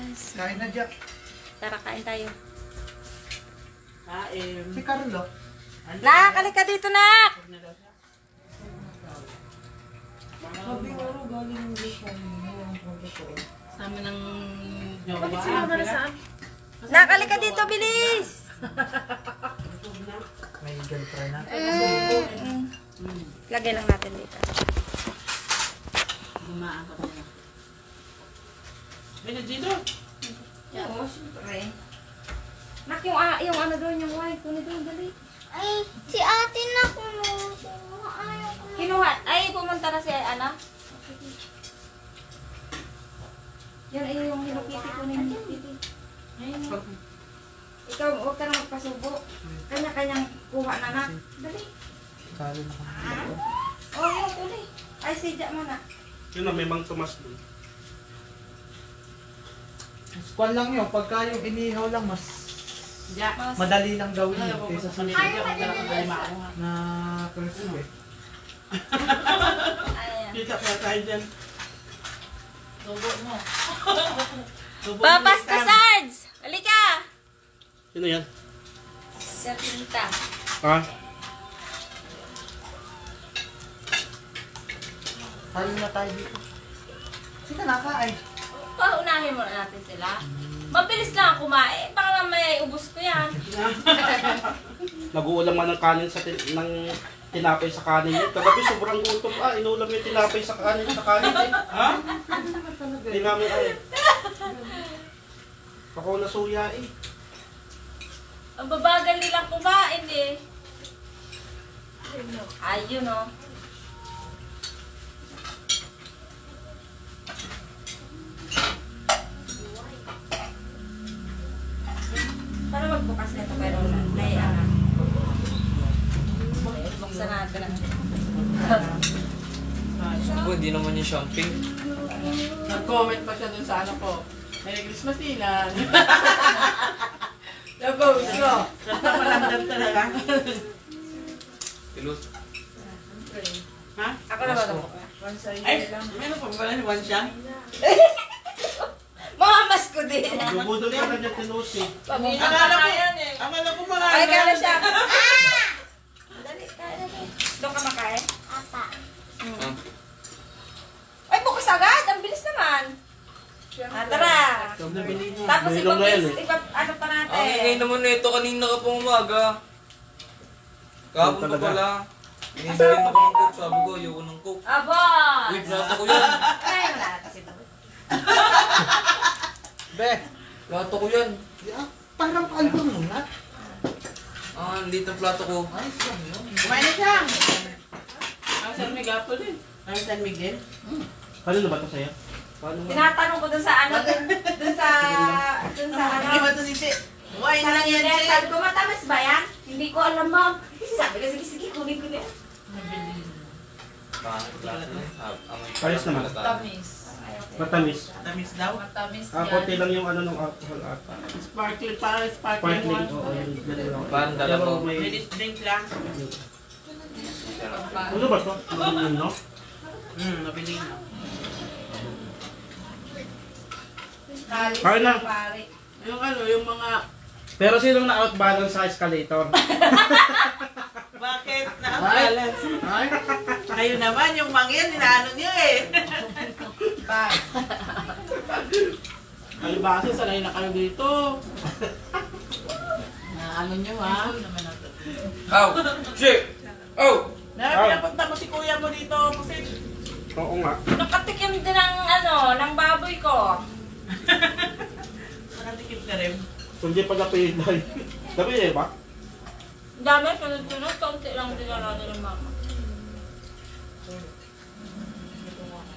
Kain na dyan. Tara, kain tayo. Kain. Si Carlo. Nak, halika dito, nak! Sabi nga rin galing yung lisa niyo. Sama ng jowa. Bakit sinama na saan? Nak, halika dito, bilis! May girlfriend na. Lagay lang natin dito. Gumaan ka na. Ay, dito. Oo, syempre. Nak, yung ano doon, yung white. Kunin doon, dali. Ay, si ate na kumuha. Ayaw ko na. Kinuha. Ay, pumunta na si Ana. Yan ay yung hinukiti ko ng hinukiti. Ikaw, huwag ka na magpasubo. Kanya-kanyang kuha na, nak. Dali. Kalo na kami. Oh, yun, dali. Ay, sidya mo na. Yun na, may mang tumas doon. Squall lang yun. Pagka yung inihaw lang, mas madali lang gawin yun. Kaysa sa na crispy. Ayan. Kita pa tayo dyan. Tubo mo. Papas ka, Sarge! Halika! Sino yan? Sa tinta. Ha? Kalo na tayo dito. Sino nakain? Paunahin muna natin sila. Mabilis lang kumain. Baka mamaya ubus ko yan. Nag-uulam nga ng kanin sa ng tinapay sa kanin niya. Kagabi sobrang gutom. Inulam yung tinapay sa kanin eh. Ha? Hindi namin ay. Ako na suya eh. Ang babagal nilang kumain eh. Ayun oh. Para magbukas nito pero naiangan. Buksan natin ang Ako, hindi naman yung shopping. Nag-comment pa siya dun sa ano ko. Merry Christmas, Ilan. Nag-post ko. Basta malamdam talaga. Pilot. Ha? Ako na ba ito? Ay, meron pa ba ni one siya? Mamamas ko din. Lumudol ka na dyan tinusi. Akala ko mga Ay, kaya siya. Dali, kaya na. Doon ka makain? Apa. Ay, bukas agad. Ang bilis naman. Tara. Tapos Nahilong na yan eh. ano pa natin? Ang ingay naman na ito, kanina ka pang umaga. Kahapon ko pala. Inihirin ako ng coke, sabi ko, ayoko ng coke. Aba! Uy, plato ko yan. Ay, wala. Kasi tapos. Be, Plato ko yan. parang album mo na. Ang liit ng plato ko. Ayos lang yun. Kumain na siya. Ang San Miguel po din. Ang San Miguel. Kanino ba ito sa'yo? Paano ba? Tinatanong ko dun sa ano, dun sa ano. Hindi ba ito si Why na lang yan, Sabi Che? sabi ko, matamis ba yan? Hindi ko alam, ma'am. Sabi ko, sige, kunin ko na. Pangit plato na. Ayos naman. Tamis. Matamis. Tamis daw. Matamis Konti yan. lang yung ano ng alcohol ata. Sparkling, parang sparkling Sparkling. one. Oo, yun. Ganun lang. Parang dala Pero ko. may... Minute drink lang. Ano ba ito? Ano no? Nabili na. Kain na. Yung ano, yung mga... Pero sinong na-outbalance sa escalator? Bakit? Na-balance. Kayo naman, yung mangyan, inaano niyo eh. Kayo ba kasi sanay na kayo dito? Ano nyo ha? Ow! Shit! Oh! Pinapunta mo si kuya mo dito kasi... Oo nga. Nakatikim din ng ano, ng baboy ko. Nakatikim ka rin. Hindi pa napilay. Sabi niya ba? Ang dami, sunod-sunod, kaunti lang din natin ng mama.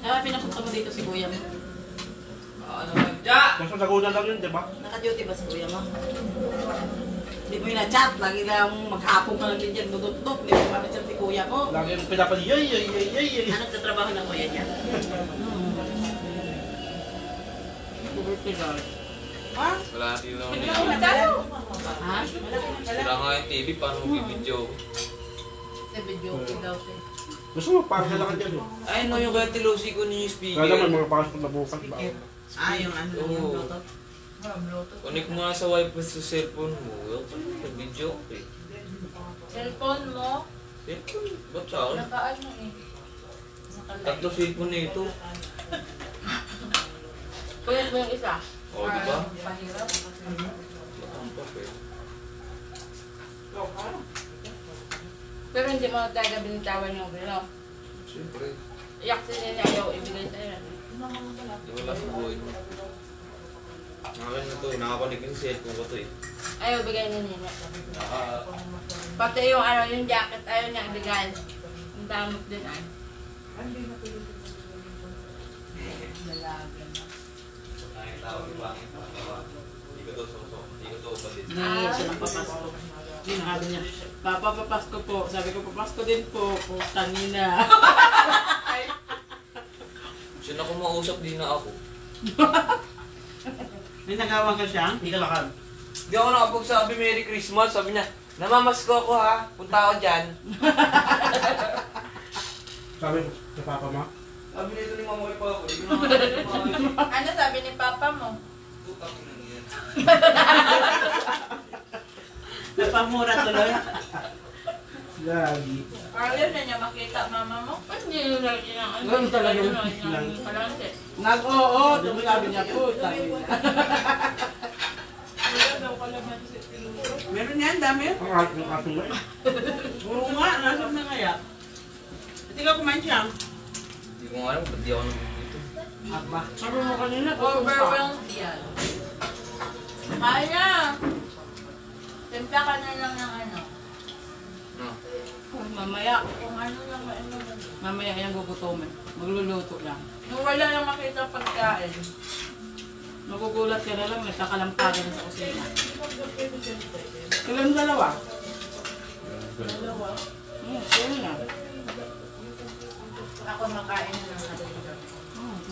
Pinapunta mo dito si kuya mo. Ano ba? Ja! Kasi nagunan lang yun, di ba? Naka-duty ba si kuya mo? Hindi mo ina-chat. Lagi lang maghapon ka lang din dyan. Dudot-dot. Hindi mo ma-chat si kuya mo. Lagi yung pinapali, yoy, yoy, yoy, yoy, yoy. Ano nagtatrabaho ng kuya niya? Ha? Wala natin lang Hindi niya. ko matalo. Ha? Sira nga yung TV, paano mag-video? Video ko daw. Gusto mo, parang ka lang dyan eh. Ay, no, yung kaya tilusi ko niyo yung speaker. Kaya naman mga pasok na bukas ba? Yung ano lang yung Bluetooth. Connect mo nga sa wifi sa cellphone mo. Video okay. Cellphone mo, Cellphone? Ba't sa akin? nakaano eh. Tatlo cellphone na ito. Kuya mo yung isa. O, diba? Pahirap. Matampak eh. Pero hindi mo talaga binitawan yung bilo. Siyempre. Iyak si Nene ayaw ibigay sa'yo. Di wala sa buhay mo. Nakakan na to eh. Nakakonek yung cellphone ko to eh. Ayaw bigay ni Nene. Pati yung yung jacket ayaw niya ibigay. Ang damot din ay. Nangyayari siya ng papasko. Sinabi niya, Papa, papasko po. Sabi ko, papasko din po. Putang ina. Siya na kumausap, di na ako. May nagawa ka siya? Hindi ka lakad. Di ako nakapagsabi Merry Christmas. Sabi niya, namamasko ako ha. Punta ako dyan. Sabi mo, sa papa mo? Sabi nito ni Mama pa ako. Di ko na Ano sabi ni Papa mo? Tutang na yan. Napamura tuloy. Lagi. Ayaw na niya makita mama mo. Hindi yun lang yun ang Ganun talaga yun. palante. Oo, sabi niya po. Sabi niya. Meron yan, dami. Ang art ng aso mo eh. Oo nga, nasaan na kaya? Hindi ka kumain siya. Hindi ko nga alam, ba't di ako nandito? Aba, sabi mo kanina. Overwhelmed yan. Kaya! Timpla ka na lang ng ano. No. Mamaya. Kung ano lang ano. Mamaya yan gugutomin. Magluluto lang. Kung wala lang makita pagkain. Magugulat ka na lang, nagkakalampagan na sa kusina. Kailan dalawa? Dalawa. Sino na? Ako makain na lang natin.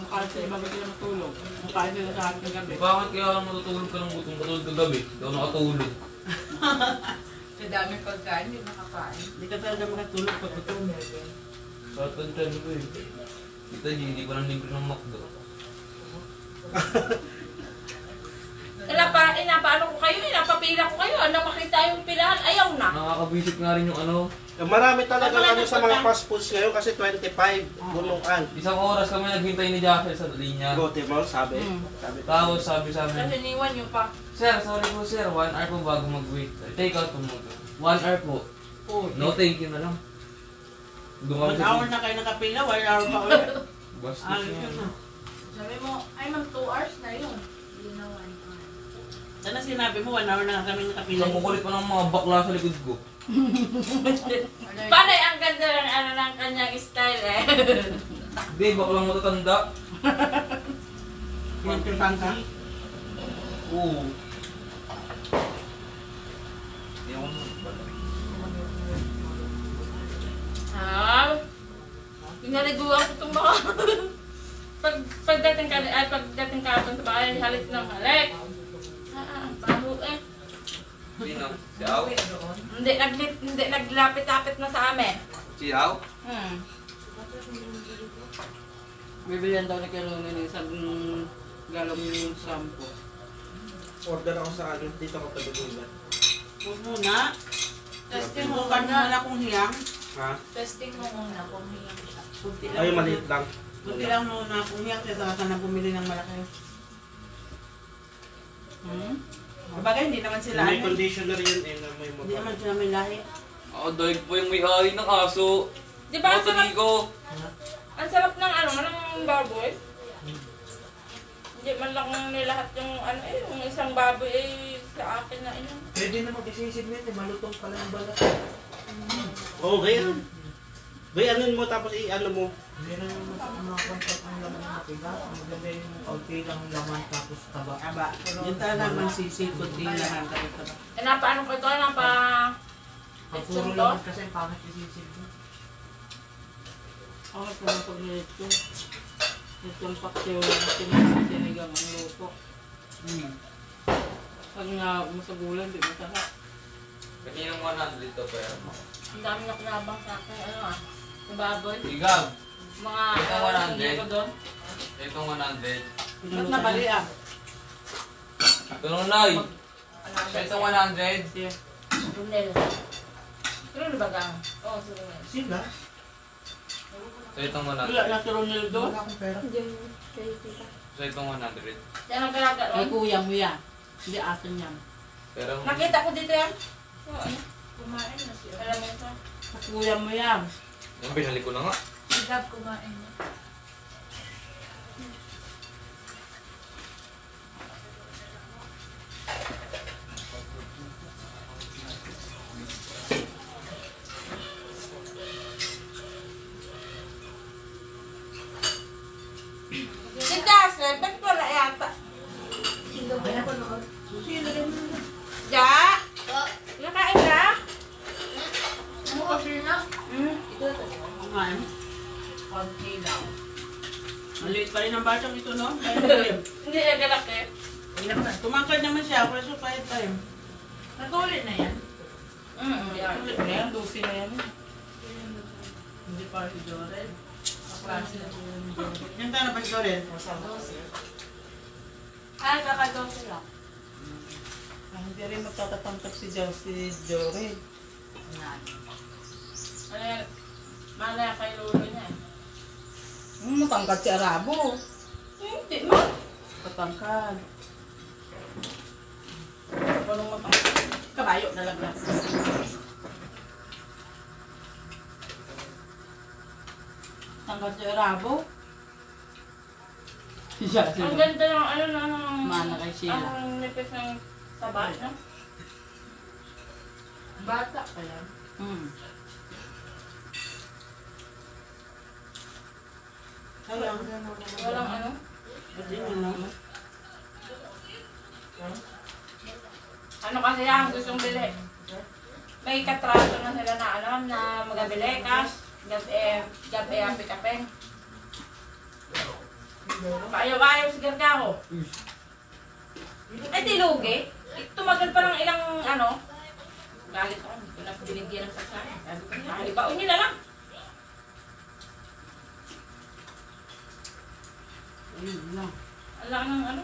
Makain sila bago sila matulog. Makain sila sa ating gabi. Bakit kaya ako matutulog ka ng gutom? Matulog kagabi. Hindi ako nakatulog. Sa dami pagkain, hindi nakakain. Hindi ka talaga makatulog pag gutom. Sa tantan ko eh. Kita hindi ko nang libre ng McDo. Inapaano ko kayo, inapapila ko kayo. Ano makita yung pilahan, ayaw na. Nakakabisit nga rin yung ano. Marami talaga ano sa mga fast foods ngayon kasi 25 bunuan. Isang oras kami naghintay ni Jackal sa linya. Gote mo, sabi. Tapos sabi sa Kasi amin, niwan yung pa. Sir, sorry po sir, 1 hour po bago mag-wait. Take out po mo. 1 hour po. No thank you na lang. Doon 1 hour na kayo nakapila, 1 hour pa ulit. Bastos Ayos na. yun na. Sabi mo, ay ma'am, 2 hours na yun. Hindi na 1 hour. Sana sinabi mo, 1 hour na kami nakapila. Isang kukulit pa ng mga bakla sa likod ko. Pare, ang ganda ng ano ng kanyang style eh. Hindi, baklang matatanda. Pinagpipang ka? Oo. Hindi ako Pinaliguan ko itong baka. Pagdating ka sa bahay, halik ng halik. Paho eh. Hindi na. Siyaw? Hindi naglapit-lapit na sa amin. Siyaw? Bibilihan daw ni Kelo ng isang galong yung sampo. Order ako sa ano, dito ako tagutulan. Huwag muna. Testing mo Huwag muna. muna kung hiyang. Ha? Testing mo muna kung hiyang siya. Kunti Ay, lang. maliit lang. Kunti lang muna kung hiyang kaysa ka na bumili ng malaki. Bagay, hindi naman sila. May ano, conditioner yun eh, na may Hindi naman motor. sila may lahi. Ako dahil po yung may-ari ng aso. Di ba ang sarap, ko. ang sarap ng ano, ng baboy? Hindi man lang nilahat yung ano eh, yung isang baboy eh sa akin na yun. Pwede na mag-isisig nito, malutong pala yung balat. Oo, ganyan. Gayanin mo tapos i-ano mo. Hindi na yung makakontak ang laman ng matigas. Maganda yung kaunti lang laman tapos taba. Aba, yun talaga mansisig, kunti lang. Eh napaano ko ito, Pag puro Itsun to? laman kasi pangit isisig mo. Ako ito lang pag nilito. Itong paksiw, sinigang ang luto. Pag nga masagulan, di masarap. Kaninang 100 to pero. ang dami na kinabang sa akin, ano sa baboy. Igab! Mga Ito, 100. ko doon. Itong 100. Ba't nabali ah? Ganun, Nay. Sa itong 100. Brunel. Brunel ba gang? Oo, Brunel. Sila? Sa itong 100. Wala na si Ronaldo. Wala akong pera. Sa itong 100. Yan ang kalaga. Ay kuya mo yan. Hindi akin yan. Pero, Nakita ko dito yan. Oo, ano? Kumain na siya. Alam mo ito? Kuya mo yan. yung binalik ko na nga. Sigab kumain na. Si Castle, ba't wala yata? Ja? Nakain ka? Ano kasi na? Kumain. Konti lang. Maliit pa rin ang batang ito, no? Hindi na galak eh. Tumangkad naman siya, pero pahit tayo. Natuloy na yan. Yan. Ulit na yan, 12 na yan. Hindi pa si Jorel. Yung tayo na pa si Jorel? Ay, kakadosi lang. Hindi rin magtatatangkap si Jorel. Ay, malaya kay lolo niya. Matangkad si Arabo. Hindi mo. Matangkad. Anong matangkad? Kabayo talaga. Tangkad si Arabo. Ang ganda ng ano na Mana kay Sheila. ang nipis ng taba, no? Bata pa yan. Sayang. Walang ano? Pati mo naman. Ano kasi yan, gustong bili. May katrato na sila na ano, na magabili, cash, gabi, pick-upin. Ayaw si Gargaho. Ay, tilugi. Tumagal pa ng ilang ano. Galit ako, hindi ko na binigyan ng pagkain. Sabi ko niya, halibaon niyo na lang. Ayun na. Ang laki ng ano.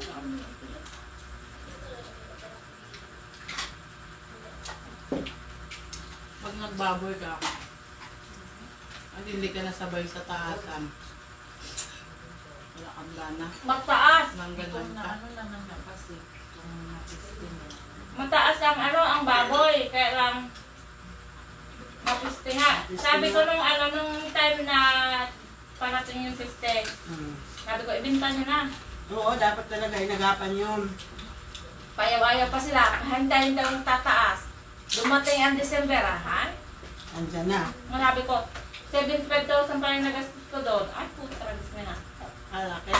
Pag nagbaboy ka, at hindi ka nasabay sa taasan, wala kang gana. Mataas. Nang ganun ka. Mataas ang ano, ang baboy. Kaya lang mapiste nga. Sabi ko nung ano, nung time na parating yung piste, sabi ko, ibinta niyo na. Oo, dapat talaga inagapan yun. Payaw-ayaw pa sila. Hintayin daw yung tataas. Dumating ang December, ha? Andiyan na. Sabi ko, 75,000 pa rin nagastos ko doon. Ay, puta, tragis na na. Malaki?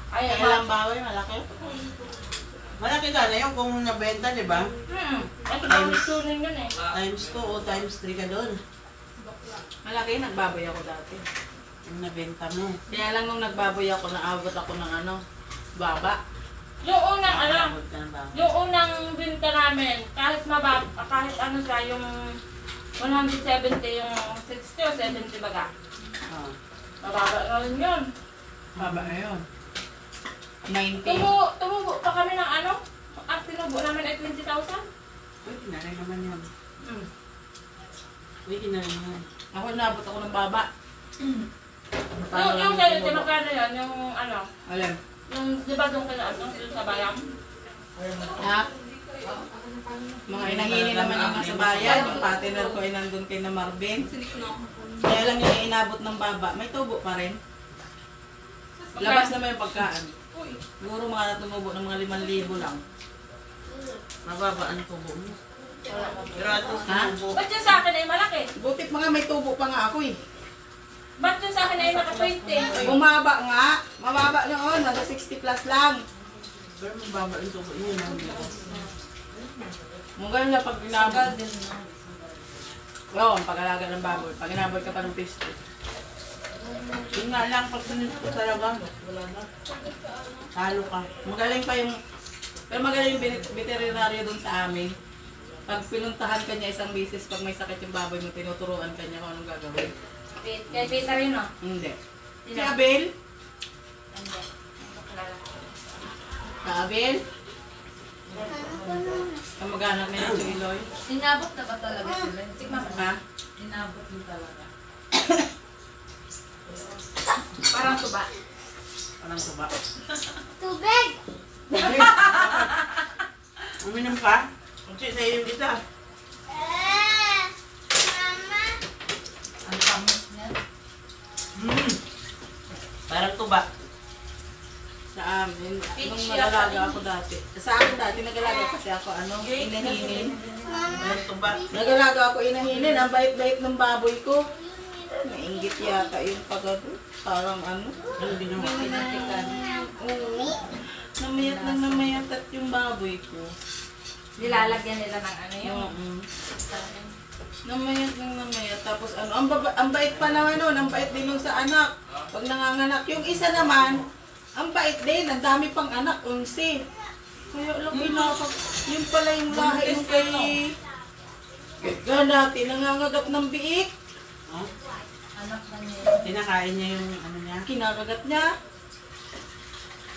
Ay, Ilang baboy, malaki? Malaki ka na yun kung nabenta, di ba? Ito na ang tuning yun eh. Times 2 o times 3 ka doon. Malaki, nagbaboy ako dati. Yung nabenta mo. Kaya lang nung nagbaboy ako, naabot ako ng ano, baba. Yung unang ano, Naabot ka ng baba. yung unang binta namin, kahit mababa, kahit ano siya, yung 170, yung 60 o 70 baga. Oo. Mababa na rin yun. Baba na yun. 90. Tumubo pa kami ng ano, ang tinubo namin ay 20,000. Pwede na rin naman yun. Hmm. Pwede na rin yun. Ako naabot ako ng baba. Yung sa'yo, magkano yan, yung ano, Alam. yung di ba doon ka na, doon sa bayan? Ha? Mga inahini naman yung nasa bayan. Yung partner ko ay nandun kay na Marvin. Kaya lang yung inabot ng baba. May tubo pa rin. Labas naman yung pagkaan. Siguro mga tumubo ng mga 5,000 lang. Mababa ang tubo mo. Pero at least tumubo. Ba't yung sa akin ay malaki? Butit mga may tubo pa nga ako eh. Ba't yung sa akin ay naka-20? Bumaba nga. Mababa noon. Nasa 60 plus lang. Pero mababa yung tubo niyo. Munggan na pag inabot. Oo, ang pag-alaga ng baboy. Pag inabot ka pa ng pisto. Yun nga lang, pag sinit ko talaga, wala na. Talo ka. Magaling pa yung, pero magaling yung veterinaryo dun sa amin. Pag pinuntahan ka niya isang bisis, pag may sakit yung baboy mo, tinuturuan ka niya kung anong gagawin. Kay Peter yun, no? Hindi. Si Abel, Kaabel? Ano ko nun? Kamag-anak na yung Iloy? Inabot na ba talaga sila? Tignan mo. Ha? Inabot mo talaga. Parang tuba. Parang suba. Tubig! Uminom ka? Kasi sa'yo yung isa. Mama! Ang tamis niya. Parang tuba. Sa amin, Peach nung yata nagalaga yun. ako dati. Sa akin dati, nagalaga kasi ako, inahinin. Mama! Nagalaga ako inahinin, ang bait-bait ng baboy ko. Nainggit yata yung pagado. Parang ano. Hindi naman kinatikan. Oo. Namayat lang namayat at yung baboy ko. Nilalagyan nila ng ano yun. Oo. Namayat lang namayat. Tapos ano, ang bait pa naman nun, ang bait din yung sa anak. Pag nanganganak. Yung isa naman, ang bait din, ang dami pang anak, 11. Kaya alam mo yung pala yung lahi yung kay Ganati, nangangagap ng biik. Anak na niya. Kinakain niya yung ano niya? Kinakagat niya.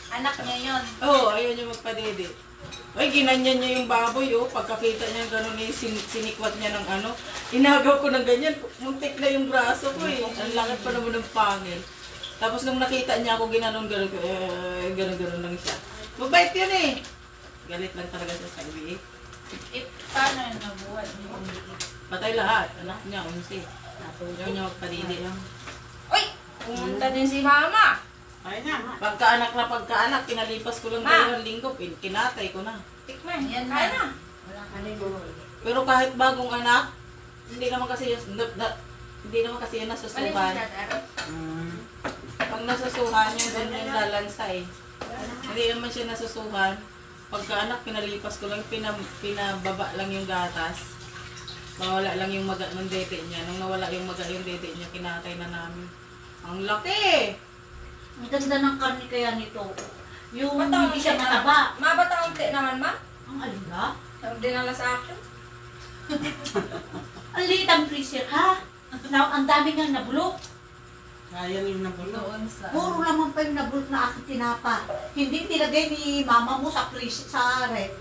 Anak niya yun. Oo, ayaw niya magpadede. Ay, ginanyan niya yung baboy, oh. Pagkakita niya gano'n, sinikwat niya ng ano. Inagaw ko ng ganyan, muntik na yung braso ko eh. Ang lakad pa naman ng pangil. Tapos nung nakita niya ako ginanon-ganon ko, ganon-ganon lang siya. Mabait yun eh. Galit lang talaga siya sa ibi eh. Paano yun nabuhat niya? Patay lahat, anak niya, 11. Ayaw niya magpadede. Uy! Pumunta din si mama. Ay na. Pagkaanak, kinalipas ko lang 2 linggo, kinatay ko na. Tikman. Yan na. Kaya na. Pero kahit bagong anak, hindi naman kasi yan nasusuhan. Pag nasusuhan yung doon yung lalansay. Hindi naman siya nasusuhan. Pagkaanak, pinalipas ko lang, pinababa lang yung gatas. Nawala lang yung maga ng dede niya. Nung nawala yung maga yung dede niya, kinatay na namin. Ang laki! Ang ganda ng karne kaya nito. Yung Bataon hindi siya naman. mataba. Ma, bataon naman, ma? Ang alina. Ang dinala sa akin. Ang liit ang freezer, ha? Ang dami niyang nabulok. Sayang yung nabulok. Puro naman pa yung nabulok na aking tinapa. Hindi nilagay ni mama mo sa freezer, sa rep.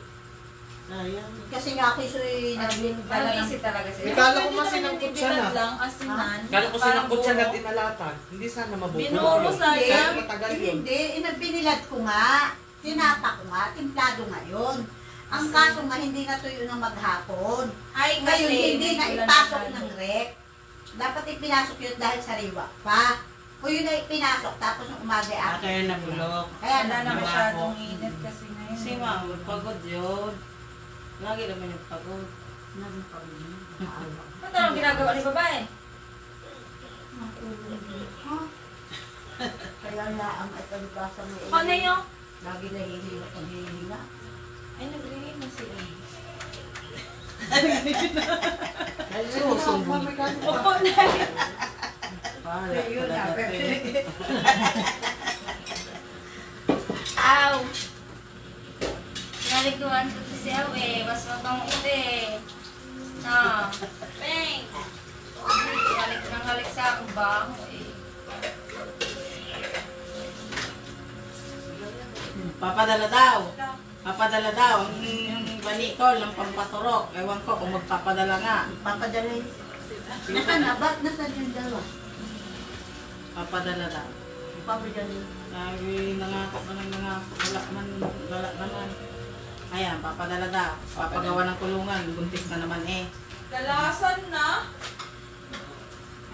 Sayang. Kasi nga ako yung nagbibigala ng... Busy talaga sila. Kala ko mas sinangkot siya na. lang, asinan. Kala ko sinangkot siya na dinalatan. Hindi sana mabubuo. Binuro sayang. Matagal yun. Hindi, binilad ko nga. Tinapa ko nga, timplado ngayon. Ang kaso nga, hindi na tuyo ng maghapon. Ay, Ngayon, kasi... hindi na ipasok ng rep. Dapat ipinasok yun dahil sariwa pa. O yun na ipinasok, tapos ng umaga ako. Kaya nabulok. Kaya Wala na nabulok. masyadong init kasi ngayon. Si mama, pagod yun. Lagi naman yung pagod. Naging pamilya. Ano ang ginagawa ni babae? Ha? Kaya laang at alibasa mo. Ano yun? Lagi nahihinga pag hihinga. Ay, nagringin na sila. Ay, susumbong. Opo na. Bahala Yun na, talaga. Ow! Nalikuan ko si Awe. Mas matang ite. Na. Peng! Halik nang halik sa akong bango eh. Papadala daw. Papadala daw. Ang banikol ng pampaturok. Ewan ko kung magpapadala nga. Papadalay. Nasaan na? Ba't nasaan yung dalawa? Papadala daw. Papadalay. Sabi, nangako ka nang nangako. Wala naman. Ayan, papadala daw. Papagawa ng kulungan. Buntis na naman eh. Dalasan na.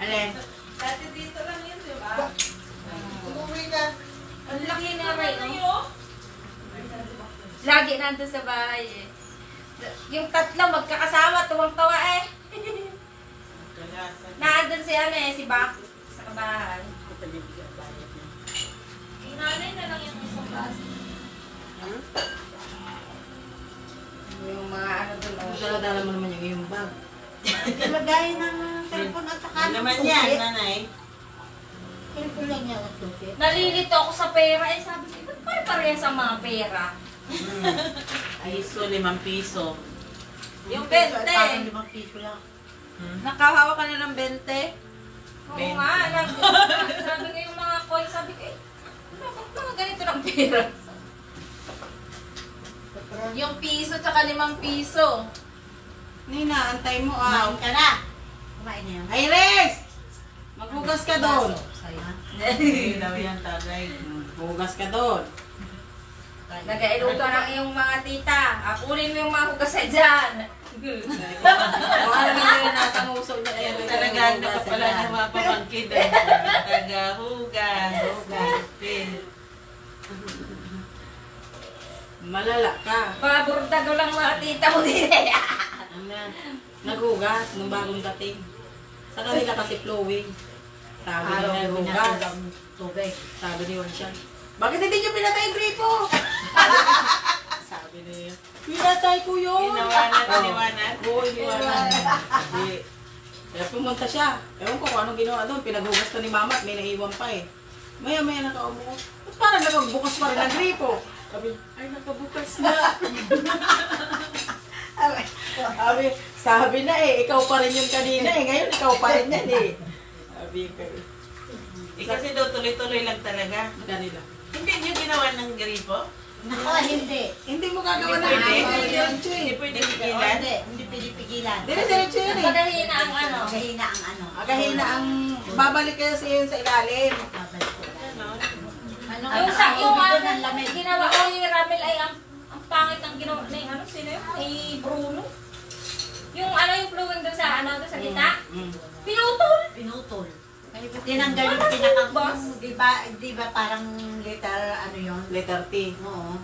Alin? Dati dito lang yun, di ba? Umuwi ka. Ang laki na rin, no? Lagi nandun sa bahay eh. Yung tatlo magkakasama, tuwang-tawa eh. Naandun si ano eh, si Bak sa bahay. Yung nanay na lang yung isang base. Yung mga ano dun. Dala-dala mo naman yung iyong bag. Ilagay ng cellphone at saka ng susi. nanay. Cellphone lang niya at susi. Nalilito ako sa pera eh. Sabi ko, ba't pare-parehas ang mga pera? Piso, 5 piso. Yung 20. Parang 5 piso lang. Nakahawa ka na ng 20? Oo nga, sabi ko yung mga coin, sabi ko, bakit mga ganito ng pera? Yung piso tsaka 5 piso. Nina, antay mo Kumain ka na. Kumain na yun. Iris! Maghugas ka doon. Hindi daw yan, tagay. Hugas ka doon. Nag-ailuto ng iyong mga tita. Akunin mo yung mga hugasan dyan. Kung ano nila nasa musok na yan. Talaga na pala ng mga pamangkin. Taga-hugas. Malala ka. Mga burdago lang mga tita mo din eh. Naghugas nung bagong dating. Sa kanila kasi flowing. Sabi nila naghugas. Tubig. Sabi ni Juan siya, bakit hindi nyo pinatay yung gripo? Sabi niya, pinatay ko yun. Iniwanan. Oo, iniwanan. Hindi. Kaya pumunta siya. Ewan ko kung anong ginawa doon. Pinaghugas ko ni mama at may naiwan pa eh. Maya-maya nakaumo. At parang nakagbukas pa rin ang gripo. Sabi, ay nakabukas na. Sabi na eh, ikaw pa rin yung kanina eh. Ngayon ikaw pa rin yan eh. Sabi ko eh. Kasi daw tuloy-tuloy lang talaga. Kanila. Hindi niyo ginawa ng gripo? Nako, hindi. Hindi mo gagawa ng Hindi gripo. pwede. Hindi pwede pigilan. Hindi pinipigilan. Dire-diretso yun eh. Magahina ang ano. Magahina ang ano. Agahin na ang babalik kayo sa yun sa ilalim. Babalik ko lang. Ano? Yung sa yung Bibigyan ano, ng lamig. ginawa ko ni Ramel ay ang pangit ang ginawa ni ano, sino yun? Ni Bruno. Yung ano yung flowing doon sa ano, doon sa gitna. Pinutol. Pinutol. Tinanggal yung pinakang, di ba parang letter, ano yun? Letter T. Oo.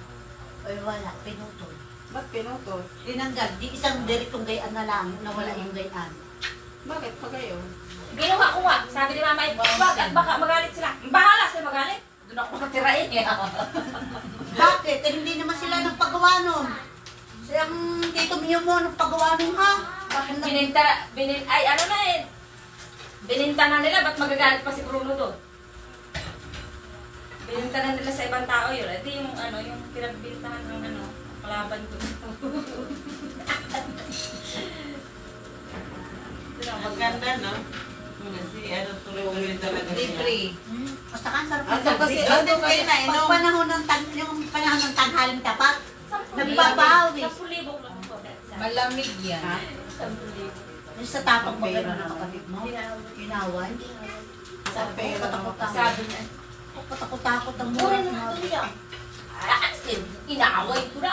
Ay wala, pinutol. Ba't pinutol? Tinanggal, di isang direktong gayaan na lang, nawala yung gayaan. Bakit pa kayo? Ginawa ko nga. Sabi ni Mama, bakit baka magalit sila? Bahala sila magalit. Doon ako nakatirain eh. Bakit? Eh, hindi naman sila nagpagawa nun. Siyang Tito Mio mo nagpagawa nun ha? Bakit Ay ano na eh. Bininta na nila, ba't magagalit pa si Bruno doon? Bininta na nila sa ibang tao yun. Ito yung ano, yung pinagbintahan ng ano, kalaban ko. Maganda, no? Kasi ano, tuloy-tuloy talaga siya. Libre. Basta ka, sarap Ang sarap kasi, libre. ano kayo na, Pag panahon ng yung panahon ng tanghaling tapat, nagbabawi. 10,000 lang ito. Malamig yan. Ha? 10,000. Yung sa tapang mo, gano'n ang kapatid mo. Inaway. Sa pera ng mga Sabi niya, Patakot-takot ang mura ng mga biyak. inaaway ko na.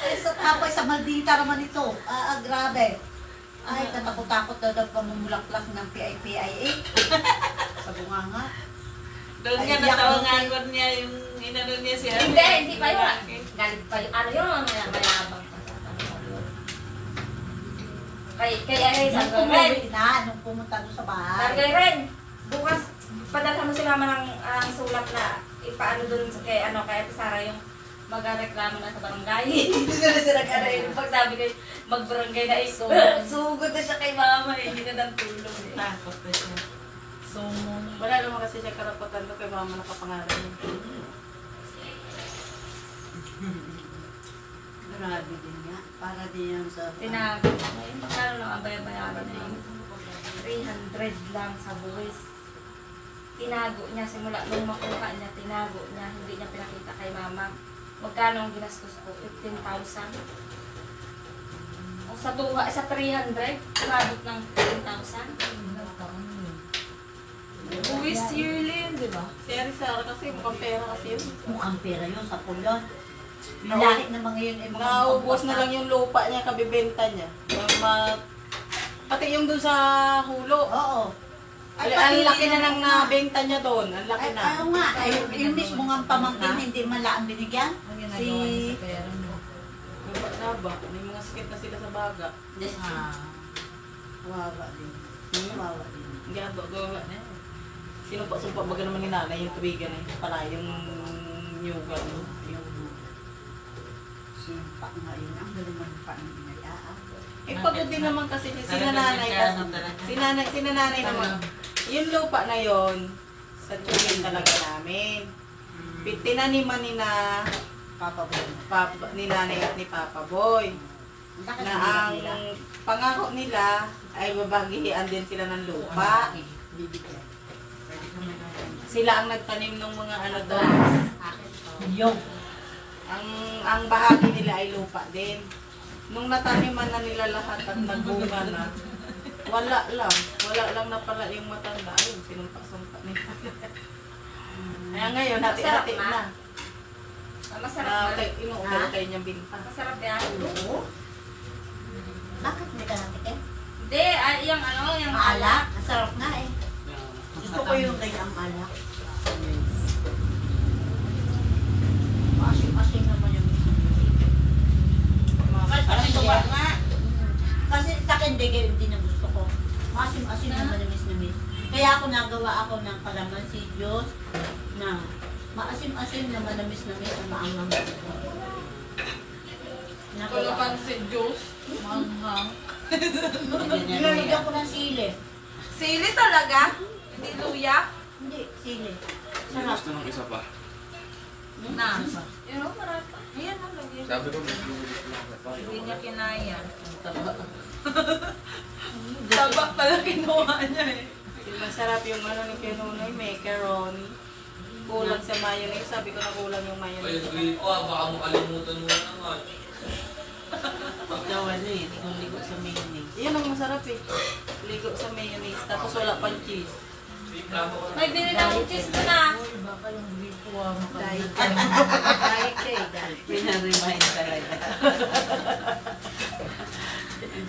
Ay, sa tapay, sa maldita naman ito. Grabe. Ay, katakot-takot daw pamumulaklak ng PIPIA. Sa bunganga. Doon Ay, nga iyak natawangan niya yung inano niya siya. Hindi pa yun. Galit pa yun. Ano yun? Mayabang. Kaya sabi ko, Ren, Nung pumunta doon sa bahay. sabi ko, Ren, bukas padalhan mo si Mama ng sulat na ipaano doon sa kay Sara yung magreklamo na sa barangay. Hindi na siya nag-aray. Pag sabi ko, mag-barangay na ito. Sugod na siya kay Mama eh. Hindi na ng tulong eh. Takot na siya. Wala naman kasi siya karapatan ko kay mama nakapangalan niya. Grabe din niya. Para din yan sa... Tinago. Ngayon, magkano lang ang bayaran na yun? 300 lang sa buwis. Tinago niya simula nung makuha niya, tinago niya, hindi niya pinakita kay Mama. Magkano ang ginastos ko? 15,000. O sa 300, umabot ng 15,000. Buwis yearly, di ba? Si Arisara kasi mukhang pera kasi yun. Mukhang pera yun sa pulyon. Yung lahi ng mga yun ay mga Naubos na lang yung lupa niya, kabibenta niya. Pati yung dun sa hulo. Oo. Ang laki na nang nabenta niya doon. Ang laki na. Ano nga, ay, yung mismo nga pamangkin, hindi man lang binigyan. Ang ginagawa niya sa pera mo. Naba, may mga sakit na sila sa baga. Kawawa din. Kawawa din. Hindi gawa na yun. Sinumpa baga naman ni nanay yung tubigan na yun. Pala yung nyugan. Yung sumpa nga yun. Ang galing man pa ng inayaan. Eh pagod din naman kasi si nanay kasi. Si nanay naman. Yung lupa na yon sa tuwing talaga namin. Tinaniman ni na Papa Boy. ni nanay at ni Papa Boy. Bakit Na hindi ang nila? pangako nila ay babagihian din sila ng lupa. Bibigyan. Sila ang nagtanim ng mga ano doon. Yung. Ang bahagi nila ay lupa din. Nung nataniman na nila lahat at nagbunga na, wala lang na pala yung matanda. Ayun, sinumpa-sumpa nila. Kaya ngayon, hati-hati na. Masarap na. Inuukay niyang binta. Masarap yan. Oo. Bakit hindi ka natikim? Hindi, ay, yung ano, yung Maalak? Masarap nga eh. Gusto ko yung ganyang alak. Asim-asim naman yung kasi sa akin, hindi na gusto ko. Asim-asim naman yung miss. Kaya ako nagawa ako ng kalamansi Diyos na maasim-asim na manamis-namis na maangang. Kalamansi juice. Manghang. Nilalagyan ko ng sili. Sili talaga? Hindi luya? Hindi, sili. May gusto ng isa pa. Na. Yun o, marami pa. Ayan ang lagyan. Sabi ko, may gusto lang pa. Hindi niya kinaya. Tabak pala kinuha niya eh. Masarap yung ano ni Kinunoy, macaroni. Kulang sa mayonnaise. Sabi ko na kulang yung Ay, mayonnaise. green ko baka mo kalimutan mo na naman. Daw ano eh, hindi kong ligo sa mayonnaise. Yan ang masarap eh. Ligo sa mayonnaise, tapos wala pang cheese. May binili akong cheese ko na. Baka yung bikuwa mo ka. Dahil kay pinaremind talaga.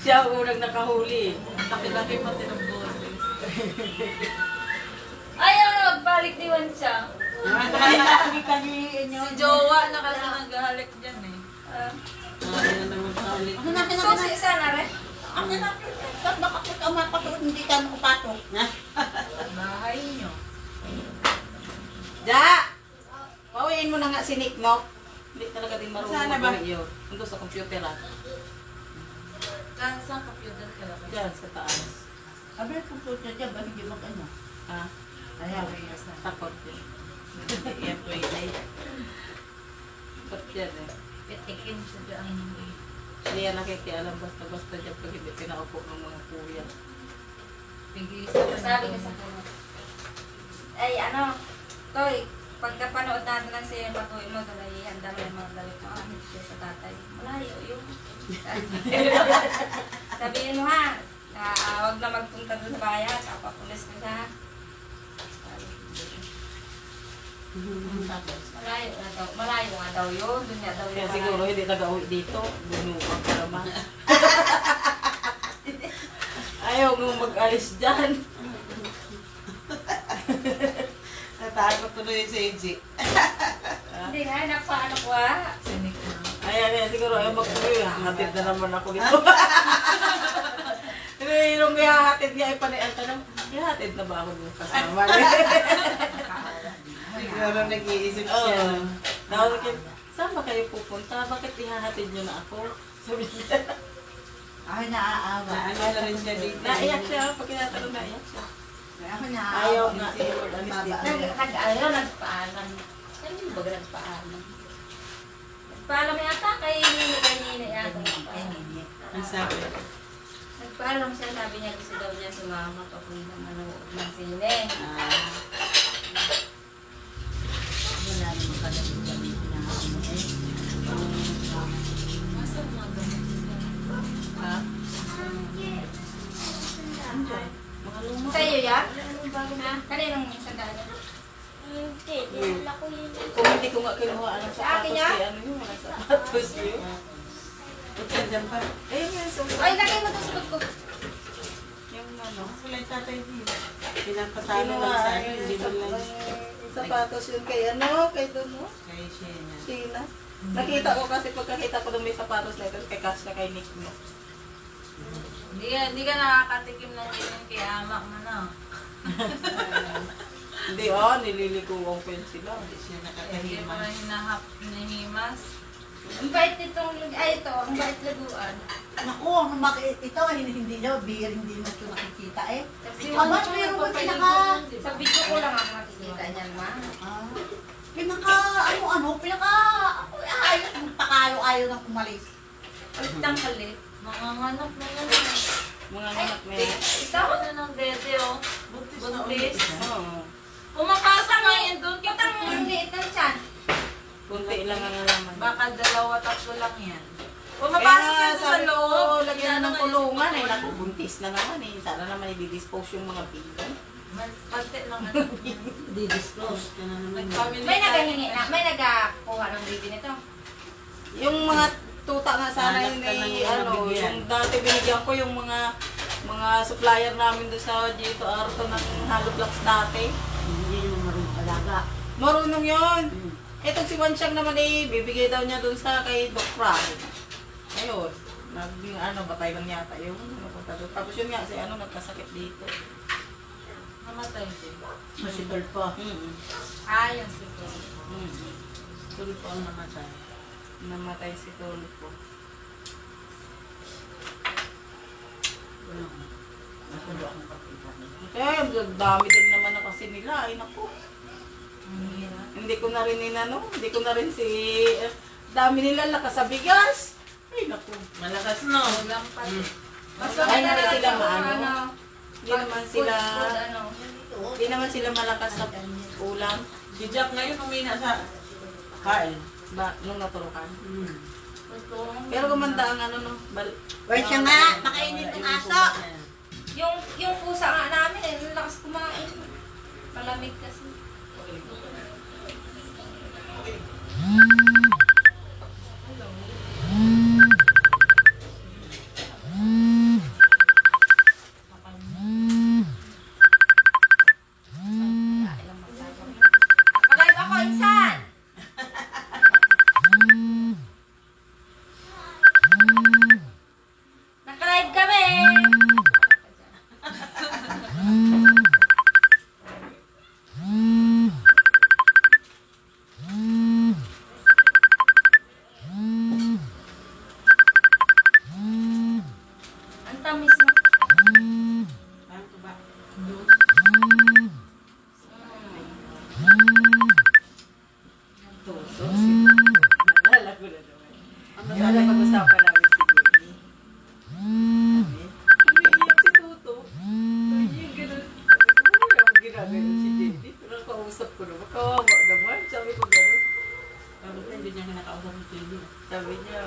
Siya ang unang nakahuli. Laki-laki pati ng boses. Ayaw na magbalik ni Juan siya. Si Jowa na kasi naghahalik dyan eh. Susi isa na rin. Ang nalaki, ba't nakakot ang mapasok, hindi ka makapasok? Bahay niyo. Ja! Pawiin mo na nga si Nick, no? Hindi talaga din marunong Sana ba? mag-uwi yun. Nandun sa computer ah. Saan computer ka lang? Diyan, sa taas. Sabi ko po siya dyan, ba hindi mag-ano? Ha? Ayaw. Takot yun. Hindi yan pwede. Takot yan eh. Pitikin siya dyan. Hindi yan nakikialam basta-basta dyan pag hindi pinaupo ng mga kuya. Sabi ko sa kanya. Ay, ano, Toy, pagkapanood natin ng siya yung patuloy mo, dalay, handa mo yung mga dalit mo, hindi siya sa tatay. Malayo yun. Sabihin mo ha, huwag na magpunta doon sa bayan, kapapulis ka siya. Malayo nga daw yun, doon nga daw Kaya yun. siguro hindi nag-uwi dito. Bunuan ka naman. Ayaw mo mag-alis dyan. Natakot tuloy si AJ. Hindi nga, napaano ko ha. Ayan, siguro ayaw mag-uwi. Hatid na naman ako dito. Yung ihahatid niya ay panay ang tanong, ihahatid na ba ako yung kasama? Siguro nag-iisip siya. Tawag ko, saan ba kayo pupunta? Bakit ihahatid niyo na ako? Sabi niya. Ay, naaawa. Ano na rin siya dito. Naiyak siya. Pag tinatanong, naiyak siya. Ako naaawa. Ayaw nga. Nag-ayaw, nagpaalam. Ano ba nagpaalam? Nagpaalam yata kay Nini yata. Ang sabi. Nagpaalam siya, sabi niya gusto daw niya sumama papunta manood ng sine. Wala naman kami na ano eh. Ha? Mga luma. Sa'yo yan? Kaninong sandaan niya? Hindi, dinala ko yun. Kung hindi ko nga kinuha ng Sa akin sapatos, yan? kaya ano yung mga sapatos yun? Ito dyan pa. Ayun yan, so, Ay, lagay mo ito sa bag ko. yung ano. Wala yung tatay dito. Pinapatalo Kinuha, lang sa akin. ayun, Hindi mo lang. sapatos yun kay ano, kay Dono. Kay Shena. Sina. Nakita ko kasi pagkakita ko nung may sapatos na ito, kay Cash na kay Nick mo. Hindi ka nakakatikim ng ganyan kay amak mo na. Hindi nililikuan ko yun sila. Hindi siya nakakahima. hinahimas. Ang bait nitong, ay ito, ang bait laguan. Naku, ito, hindi daw, beer, hindi mo ito nakikita eh. Kasi Aba, meron mo pinaka, sa video ko lang ako makikita niyan, ma. ayos, magpakayo-ayo ng umalis. Pagtang kalit. Mga nganak na yan. Mga anak may... Ikaw? Ano ng dede, oh. Buntis. Oo. Pumakasa nga yun doon. Kitang ang liit ng tiyan. Kunti lang ang alaman. Baka 2-3 lang yan. Kung Kaya mapasok yan sa sabi ko, loob, lagyan na ng kulungan. Eh, naku, buntis na naman eh. Sana naman i-dispose yung mga bigan. Pante lang ano. Di-disclose ka na naman. May nagahingi na, may nagakuha ng baby nito. Yung mga tuta nga sana Hanap hindi, ka ng ano, nabigyan. yung dati binigyan ko yung mga supplier namin doon sa G2 Arto ng Hollow Blocks dati. Hindi naman marunong alaga. Marunong yun. Mm. Itong si Wansyang naman eh, bibigay daw niya doon sa kay Doc Frank. Ayun, batay lang yata yung napunta doon. Tapos yun nga, si nagkasakit dito. Namatay din. Masibal pa. Yung sige. Tulpo ang namatay. Namatay si Tulpo. Nasulo akong kapita. Kaya dami din naman na kasi nila. Ay naku. Hindi ko na rin hindi ko na rin dami nila lakas sa bigas. Ay naku. Malakas no? Walang pati. Mas Ay, maganda hindi na sila ito, maano. Hindi naman sila, ano. hindi naman sila malakas sa ulam. Si Jack ngayon umina sa kain. Nung naturukan. Hmm. Pero gumanda ang Wait siya nga, makainit ng aso. Yung pusa nga namin, lakas kumain. Malamig kasi. Nakalive ako, insan! Nakalive kami! Ang tamis mo. Naalala ko na naman. Ang masala pag-usapan namin si Jenny. Umiiyak si Tuto. Yung ganun. Yung ginagano si Jenny. Pero kausap ko naman. Kawawa naman. Sabi ko gano'n. Sabi ko, hindi niya kinakausap ni Jenny. Sabi niya,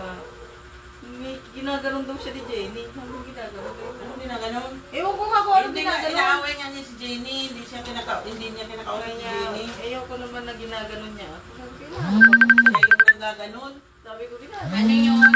may ginaganon daw siya ni Jenny. Ano ginaganon? Ano ginaganon? Ewan ko nga kung ano Hindi nga, ginaganon. inaaway nga niya si Jenny. Hindi niya kinakausap Sabi si niya, Jenny. ayaw ko naman na ginaganon niya. Sabi ko, Kaya yung nagaganon. sabi ko, ginaganon. Ano yun?